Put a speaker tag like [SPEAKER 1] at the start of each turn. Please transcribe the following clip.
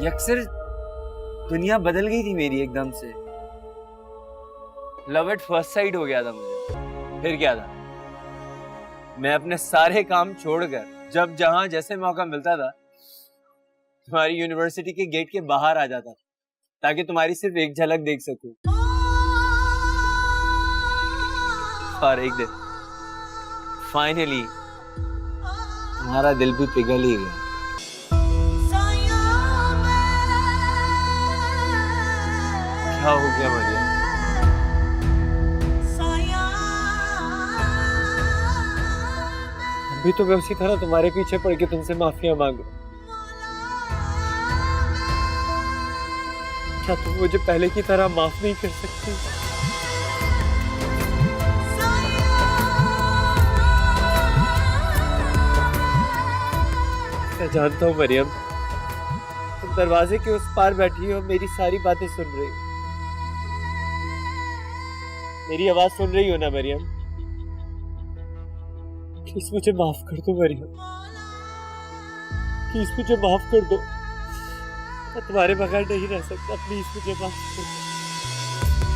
[SPEAKER 1] यकसर दुनिया बदल गई थी मेरी एकदम से। लव एट फर्स्ट साइट हो गया था मुझे। फिर क्या था, मैं अपने सारे काम छोड़कर जब जहां जैसे मौका मिलता था तुम्हारी यूनिवर्सिटी के गेट के बाहर आ जाता ताकि तुम्हारी सिर्फ एक झलक देख सकूं। और एक दिन फाइनली तुम्हारा दिल भी पिघल ही गया। क्या हो गया मरियम? अभी तो मैं उसी तरह तुम्हारे पीछे पड़ के तुमसे माफिया मांगू। क्या तुम मुझे पहले की तरह माफ नहीं कर सकती? मैं जानता हूँ मरियम, तुम दरवाजे के उस पार बैठी हो, मेरी सारी बातें सुन रही हो। मेरी आवाज सुन रही हो ना मरियम? प्लीज मुझे माफ कर दो मरियम, प्लीज मुझे माफ कर दो। मैं तुम्हारे बगैर नहीं रह सकता, प्लीज मुझे माफ कर दो।